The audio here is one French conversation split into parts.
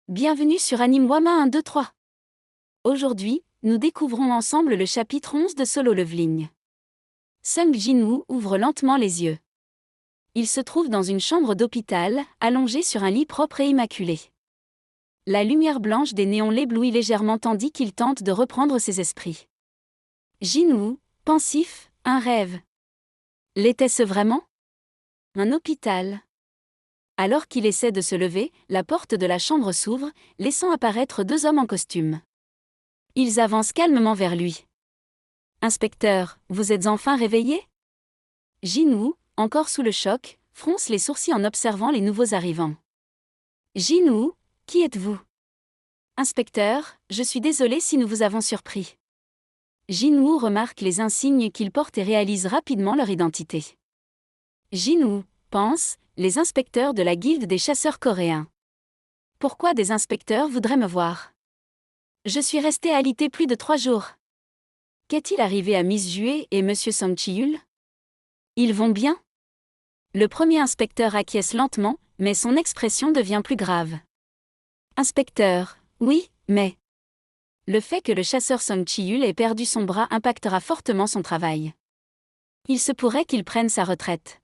Bienvenue sur Anime Wama 1, 2, 3. Aujourd'hui, nous découvrons ensemble le chapitre 11 de Solo Leveling. Sung Jin-woo ouvre lentement les yeux. Il se trouve dans une chambre d'hôpital, allongé sur un lit propre et immaculé. La lumière blanche des néons l'éblouit légèrement tandis qu'il tente de reprendre ses esprits. Jin-woo, pensif, un rêve. L'était-ce vraiment? Un hôpital. Alors qu'il essaie de se lever, la porte de la chambre s'ouvre, laissant apparaître deux hommes en costume. Ils avancent calmement vers lui. « Inspecteur, vous êtes enfin réveillé ?» Jin-woo, encore sous le choc, fronce les sourcils en observant les nouveaux arrivants. « Jin-woo, qui êtes-vous ?»« Inspecteur, je suis désolé si nous vous avons surpris. » Jin-woo remarque les insignes qu'ils portent et réalise rapidement leur identité. Jin-woo pense, les inspecteurs de la guilde des chasseurs coréens. Pourquoi des inspecteurs voudraient me voir? Je suis resté alité plus de 3 jours. Qu'est-il arrivé à Miss Jué et Monsieur Song Chi-yul? Ils vont bien? Le premier inspecteur acquiesce lentement, mais son expression devient plus grave. Inspecteur, oui, mais... Le fait que le chasseur Song Chi-yul ait perdu son bras impactera fortement son travail. Il se pourrait qu'il prenne sa retraite.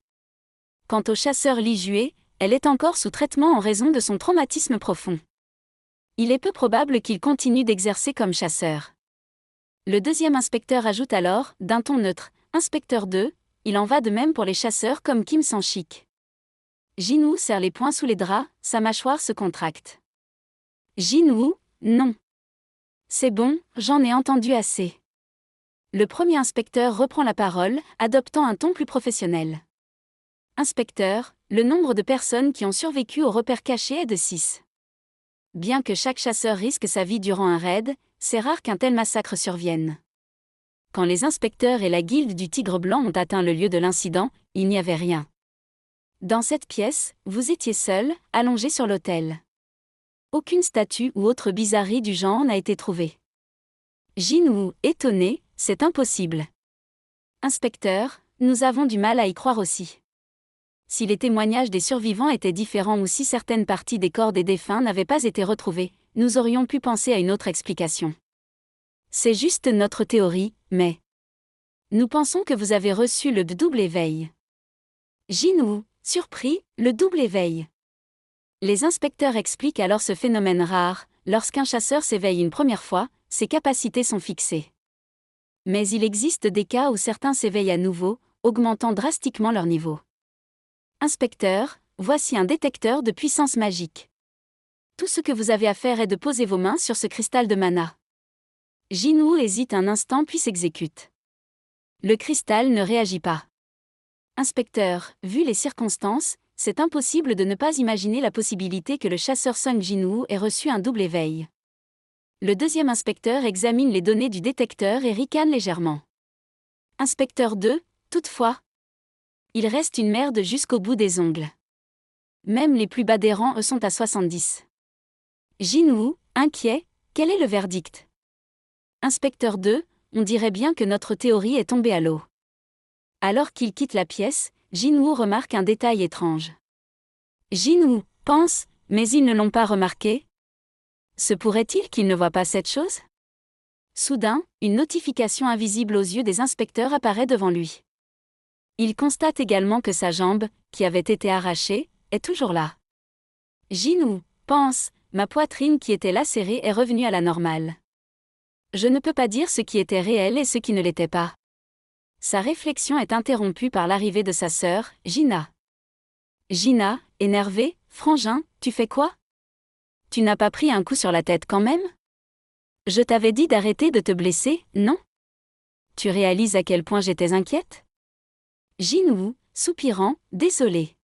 Quant au chasseur Lee Jué, elle est encore sous traitement en raison de son traumatisme profond. Il est peu probable qu'il continue d'exercer comme chasseur. Le deuxième inspecteur ajoute alors, d'un ton neutre, « Inspecteur 2, il en va de même pour les chasseurs comme Kim Sang-shik. » Jin-woo serre les poings sous les draps, sa mâchoire se contracte. Jin-woo, non. C'est bon, j'en ai entendu assez. Le premier inspecteur reprend la parole, adoptant un ton plus professionnel. Inspecteur, le nombre de personnes qui ont survécu au repère caché est de 6. Bien que chaque chasseur risque sa vie durant un raid, c'est rare qu'un tel massacre survienne. Quand les inspecteurs et la guilde du Tigre Blanc ont atteint le lieu de l'incident, il n'y avait rien. Dans cette pièce, vous étiez seul, allongé sur l'autel. Aucune statue ou autre bizarrerie du genre n'a été trouvée. Jin-woo, étonné, c'est impossible. Inspecteur, nous avons du mal à y croire aussi. Si les témoignages des survivants étaient différents ou si certaines parties des corps des défunts n'avaient pas été retrouvées, nous aurions pu penser à une autre explication. C'est juste notre théorie, mais... Nous pensons que vous avez reçu le double éveil. Jin-woo, surpris, le double éveil. Les inspecteurs expliquent alors ce phénomène rare, lorsqu'un chasseur s'éveille une première fois, ses capacités sont fixées. Mais il existe des cas où certains s'éveillent à nouveau, augmentant drastiquement leur niveau. Inspecteur, voici un détecteur de puissance magique. Tout ce que vous avez à faire est de poser vos mains sur ce cristal de mana. Jin-woo hésite un instant puis s'exécute. Le cristal ne réagit pas. Inspecteur, vu les circonstances, c'est impossible de ne pas imaginer la possibilité que le chasseur Sung Jin-woo ait reçu un double éveil. Le deuxième inspecteur examine les données du détecteur et ricane légèrement. Inspecteur 2, toutefois. Il reste une merde jusqu'au bout des ongles. Même les plus bas des rangs sont à 70. Jin-woo, inquiet, quel est le verdict? Inspecteur 2, on dirait bien que notre théorie est tombée à l'eau. Alors qu'il quitte la pièce, Jin-woo remarque un détail étrange. Jin-woo pense, mais ils ne l'ont pas remarqué? Se pourrait-il qu'ils ne voient pas cette chose? Soudain, une notification invisible aux yeux des inspecteurs apparaît devant lui. Il constate également que sa jambe, qui avait été arrachée, est toujours là. Jin-woo pense, ma poitrine qui était lacérée est revenue à la normale. Je ne peux pas dire ce qui était réel et ce qui ne l'était pas. Sa réflexion est interrompue par l'arrivée de sa sœur, Gina. Gina, énervée, frangin, tu fais quoi? Tu n'as pas pris un coup sur la tête quand même? Je t'avais dit d'arrêter de te blesser, non? Tu réalises à quel point j'étais inquiète? Jin-woo, soupirant, désolé.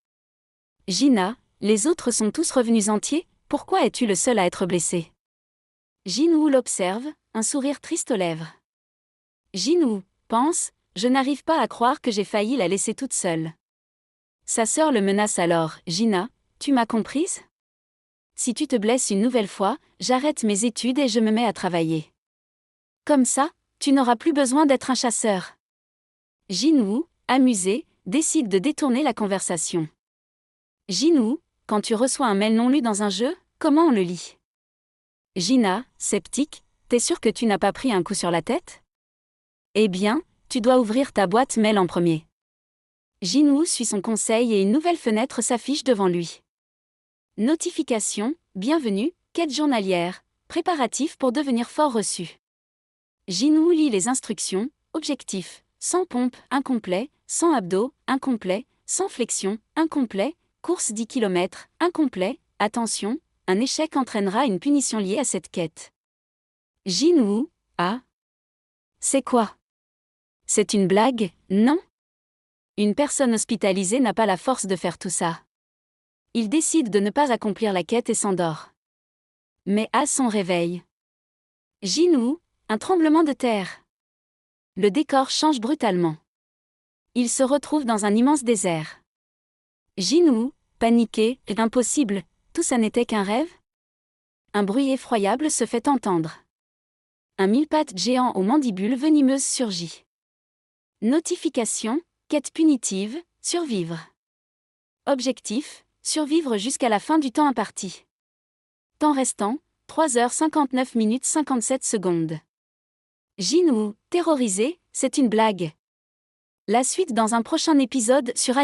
Gina, les autres sont tous revenus entiers, pourquoi es-tu le seul à être blessé? Jin-woo l'observe, un sourire triste aux lèvres. Jin-woo pense, je n'arrive pas à croire que j'ai failli la laisser toute seule. Sa sœur le menace alors, Gina, tu m'as comprise? Si tu te blesses une nouvelle fois, j'arrête mes études et je me mets à travailler. Comme ça, tu n'auras plus besoin d'être un chasseur. Jin-woo, amusé, décide de détourner la conversation. Jin-woo, quand tu reçois un mail non lu dans un jeu, comment on le lit? Gina, sceptique, t'es sûre que tu n'as pas pris un coup sur la tête? Eh bien, tu dois ouvrir ta boîte mail en premier. Jinwoo suit son conseil et une nouvelle fenêtre s'affiche devant lui. Notification, bienvenue, quête journalière, préparatifs pour devenir fort reçu. Jinwoo lit les instructions, objectif, 100 pompes, incomplet, 100 abdos, incomplet, 100 flexions, incomplet, course 10 km, incomplet, attention, un échec entraînera une punition liée à cette quête. Jinwoo, ah. C'est quoi? C'est une blague, non? Une personne hospitalisée n'a pas la force de faire tout ça. Il décide de ne pas accomplir la quête et s'endort. Mais à son réveil. Jinwoo, un tremblement de terre. Le décor change brutalement. Il se retrouve dans un immense désert. Jinwoo, paniqué, est impossible, tout ça n'était qu'un rêve? Un bruit effroyable se fait entendre. Un mille-pattes géant aux mandibules venimeuses surgit. Notification, quête punitive, survivre. Objectif, survivre jusqu'à la fin du temps imparti. Temps restant, 3h59 minutes 57 secondes. Jinwoo, terrorisé, c'est une blague. La suite dans un prochain épisode sur